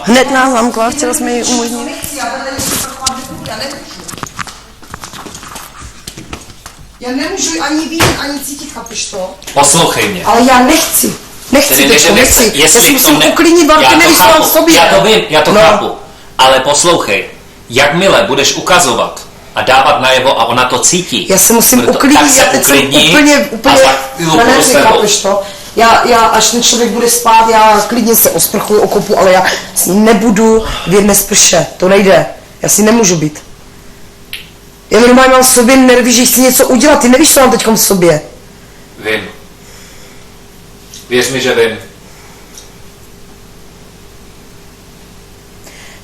Hned nás zamkla, chtěla jsme ji umožnit. Nechci, já vedle něco sprchovat nebudu, já nemůžu. Já nemůžu ani vidět, ani cítit, chápeš to? Poslouchej mě. Ale já nechci. Nechci, nechci. Já si musím uklidnit, vám ty nevíš sám v sobě. Já to vím, já to chápu. Ale poslouchej, jakmile budeš ukazovat a dávat najevo a ona to cítí. Já se musím uklidnit, já teď jsem úplně na nervy, chápeš to? Já, až ten člověk bude spát, já klidně se osprchuju, okopu, ale já s ním nebudu v jedné sprše, to nejde. Já si nemůžu být. Já normálně mám v sobě nervy, že chci něco udělat, ty nevíš, co mám teďkom v sobě. Vím. Věř mi, že vím.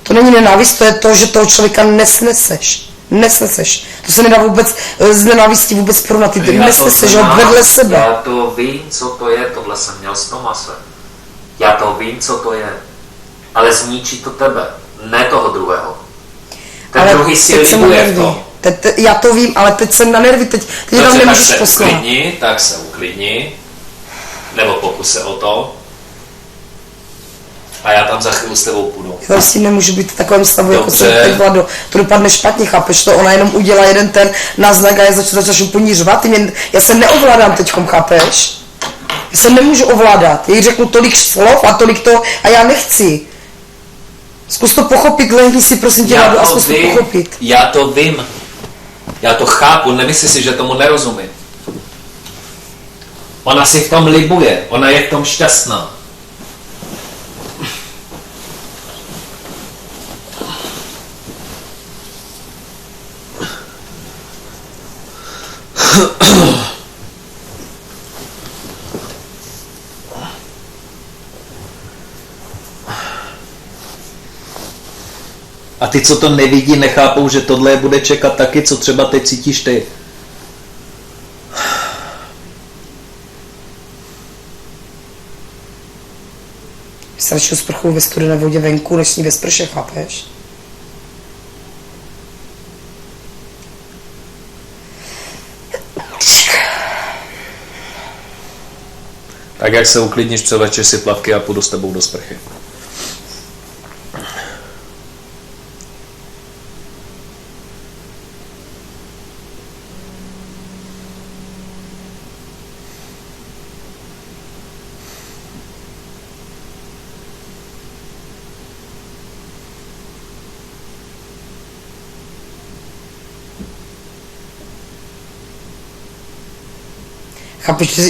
To není nenávist, to je to, že toho člověka nesneseš. Nesneseš. To se nedá vůbec z nenávistí vůbec porovnat. Ty nesneseš ho vedle sebe. Já to vím, co to je, tohle jsem měl s Tomasem. Já to vím, co to je. Ale zničí to tebe, ne toho druhého. Ten ale druhý si libuje v tom. Já to vím, ale teď jsem na nervy, teď tam nemůžeš poslat. Tak se uklidni, nebo pokus se o to. A já tam za chvíli s tebou půjdu. Já tam si nemůžu být v takovém stavu, jako jsem teď Vlado. To dopadne špatně, chápeš to? Ona jenom udělá jeden ten náznak a já začnu úplně řvat. Já se neovládám teďkom, chápeš? Já se nemůžu ovládat. Já jí řeknu tolik slov a tolik to a já nechci. Zkus to pochopit, lehni si prosím tě, Vlado, a zkus to pochopit. Já to vím. Já to chápu, nemyslí si, že tomu nerozumím. Ona si v tom libuje, ona je v tom šťastná. A ty, co to nevidí, nechápou, že tohle je bude čekat taky, co třeba teď cítíš ty. Se radši sprchuju ve studené vodě venku, než ní ve sprše, chápeš? Tak jak se uklidníš, převlečeš si plavky a půjdu s tebou do sprchy. Chápeš,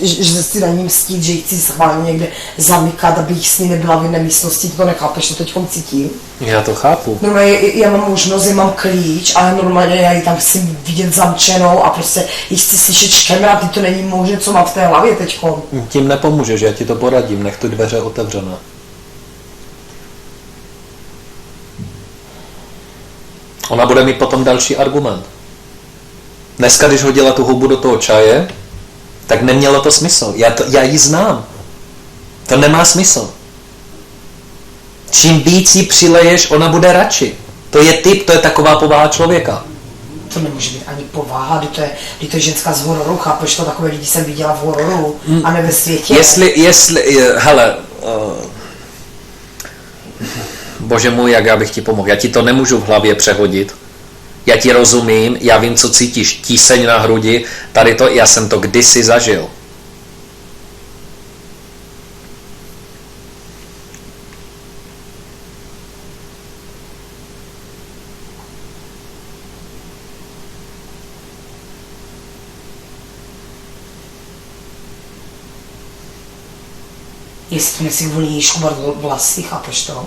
že si na ním mstít, že ji chci schválně někde zamykat, aby jich s ní nebyla v jedné místnosti, to nechápeš, to teďkom cítím. Já to chápu. Normálně já mám možnost, já mám klíč, ale normálně já ji tam chci vidět zamčenou a prostě ji chci slyšet škemrat, ty to není možné, co mám v té hlavě teďkom. Tím nepomůžeš, já ti to poradím, nech tu dveře otevřené. Ona bude mít potom další argument. Dneska, když hodila tu houbu do toho čaje, tak nemělo to smysl. Já ji znám. To nemá smysl. Čím víc jí přileješ, ona bude radši. To je typ, to je taková povaha člověka. To nemůže být ani povaha, když to je ženská z hororu, chápeš to, takové lidi jsem viděla v hororu a ne ve světě. Hele, bože můj, jak já bych ti pomohl. Já ti to nemůžu v hlavě přehodit. Já ti rozumím, já vím, co cítíš, tíseň na hrudi, tady to, já jsem to kdysi zažil. Jestli to nesmí volí škubat vlasy, chápeš to?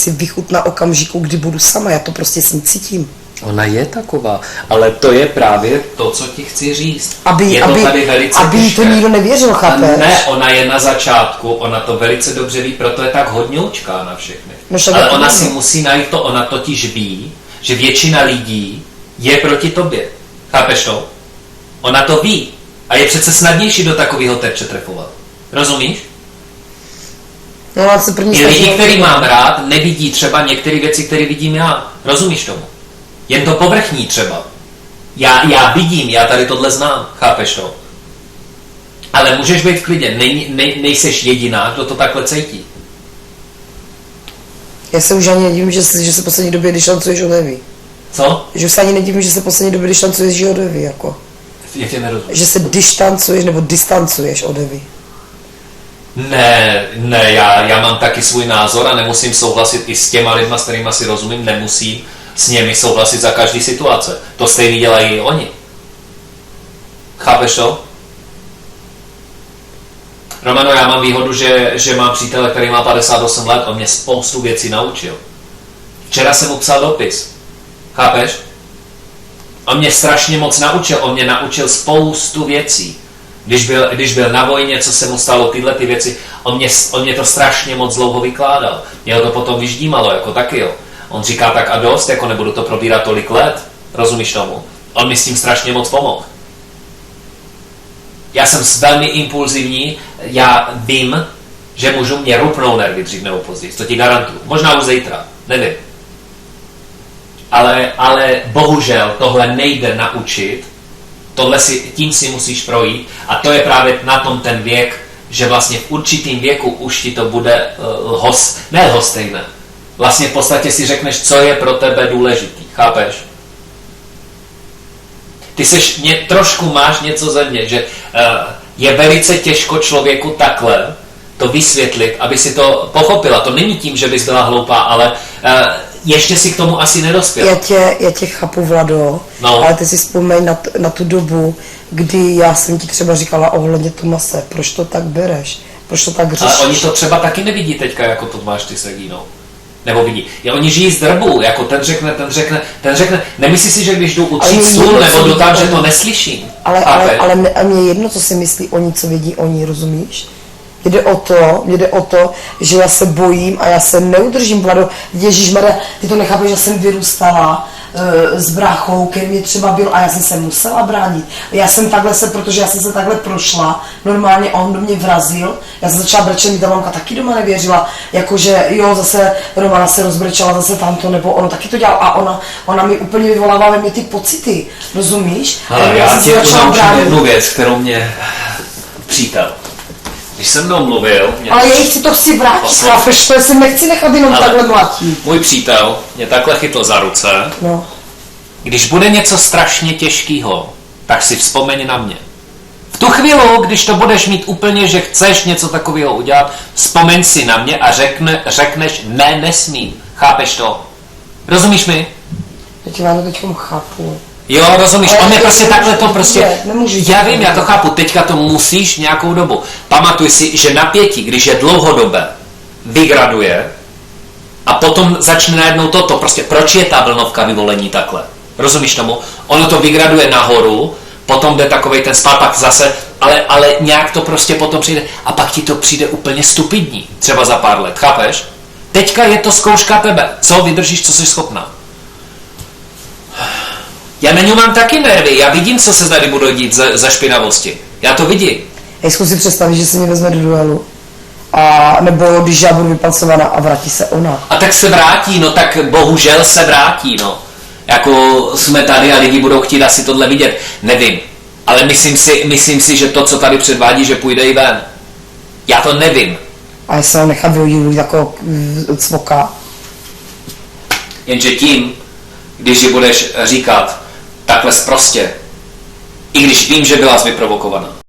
si vychutná okamžiku, kdy budu sama, já to prostě s ní cítím. Ona je taková, ale to je právě to, co ti chci říct. Aby jí to nikdo nevěřil, chápeš? Ne, ona je na začátku, ona to velice dobře ví, proto je tak hodňoučká na všechny. No, ale ona si musí najít to, ona totiž ví, že většina lidí je proti tobě. Chápeš to? Ona to ví. A je přece snadnější do takového terče trefovat. Rozumíš? No, I lidi, který mám rád, nevidí třeba některé věci, které vidím já. Rozumíš tomu? Jen to povrchní třeba. Já vidím, já tady tohle znám. Chápeš to? Ale můžeš být v klidě. Nejseš jediná, kdo to takhle cítí. Já se už ani nedivím, že se poslední době dištancuješ od Evy. Co? Že už se ani nedivím, že se poslední době dištancuješ od Evy, jako. Já tě nerozumím. Že se dištancuješ nebo distancuješ od Evy. Ne, já mám taky svůj názor a nemusím souhlasit i s těma lidma, s kterými si rozumím, nemusím s nimi souhlasit za každý situace. To stejný dělají i oni. Chápeš to? Romano, já mám výhodu, že mám přítele, který má 58 let, on mě spoustu věcí naučil. Včera jsem mu psal dopis. Chápeš? On mě strašně moc naučil, on mě naučil spoustu věcí. Když byl na vojně, co se mu stalo, tyhle ty věci, on mě to strašně moc dlouho vykládal. Mě ho to potom vyždímalo, jako taky jo. On říká tak a dost, jako nebudu to probírat tolik let. Rozumíš tomu? On mi s tím strašně moc pomohl. Já jsem velmi impulzivní, já vím, že můžu mě rupnou nervy dřív nebo později, to ti garantuju. Možná už zítra, nevím. Ale bohužel tohle nejde naučit, tím si musíš projít a to je právě na tom ten věk, že vlastně v určitým věku už ti to bude lhostejné. Vlastně v podstatě si řekneš, co je pro tebe důležitý, chápeš? Ty trošku máš něco ze mě, že je velice těžko člověku takhle to vysvětlit, aby si to pochopila. To není tím, že bys byla hloupá, ale ještě si k tomu asi nedospěl. Já tě chápu, Vlado, no. Ale ty si vzpomeň na tu dobu, kdy já jsem ti třeba říkala ohledně Tomase, proč to tak bereš, proč to tak řešíš. Ale oni to třeba taky nevidí teďka, jako to máš ty s Regínou. Nebo vidí. Oni žijí z drbu, jako ten řekne, nemyslí si, že když jdu učit stůl, nebo jdu tam, že to neslyším. Ale mě jedno, co si myslí oni, co vědí oni, rozumíš? Jde o to, že já se bojím a já se neudržím, Vlado. Ježíšmarja, ty to nechápeš, že jsem vyrůstala s bráchou, který mě třeba byl a já jsem se musela bránit. Protože já jsem se takhle prošla, normálně on do mě vrazil, já jsem začala brečet, mi ta mamka taky doma nevěřila, jakože jo, zase Romana se rozbrečela, zase tamto, nebo ono taky to dělal a ona mi úplně vyvolává ve mě ty pocity, rozumíš? Ale já ti uznáším jednu věc, kterou mě přítel. Když se mnou mluvil... Ale já si to chci vrátit, chápeš, to si nechci nechat jenom takhle mladit. Můj přítel mě takhle chytl za ruce. No. Když bude něco strašně těžkého, tak si vzpomeň na mě. V tu chvíli, když to budeš mít úplně, že chceš něco takového udělat, vzpomeň si na mě a řekneš ne, nesmím. Chápeš to? Rozumíš mi? Já tě vám teďkom chápu. Jo, rozumíš, on je prostě takhle to prostě, já vím, já to chápu, teďka to musíš nějakou dobu. Pamatuj si, že napětí, když je dlouhodobé, vygraduje a potom začne najednou toto, prostě proč je ta vlnovka vyvolení takhle? Rozumíš tomu? Ono to vygraduje nahoru, potom jde takovej ten spát, pak zase, ale nějak to prostě potom přijde a pak ti to přijde úplně stupidní, třeba za pár let, chápeš? Teďka je to zkouška tebe, co vydržíš, co jsi schopná. Já na něj mám taky nervy, já vidím, co se tady bude dít za špinavosti. Já to vidím. Zkus si představit, že se mě vezme do duelu. A nebo když já budu vypancovaná a vrátí se ona. A tak se vrátí, no tak bohužel se vrátí, no. Jako jsme tady a lidi budou chtít asi tohle vidět. Nevím. Ale myslím si, že to, co tady předvádí, že půjde i ven. Já to nevím. A já se ho nechám vyhodit jako cvoka. Jenže tím, když ji budeš říkat takhle sprostě, i když vím, že byla vyprovokovaná.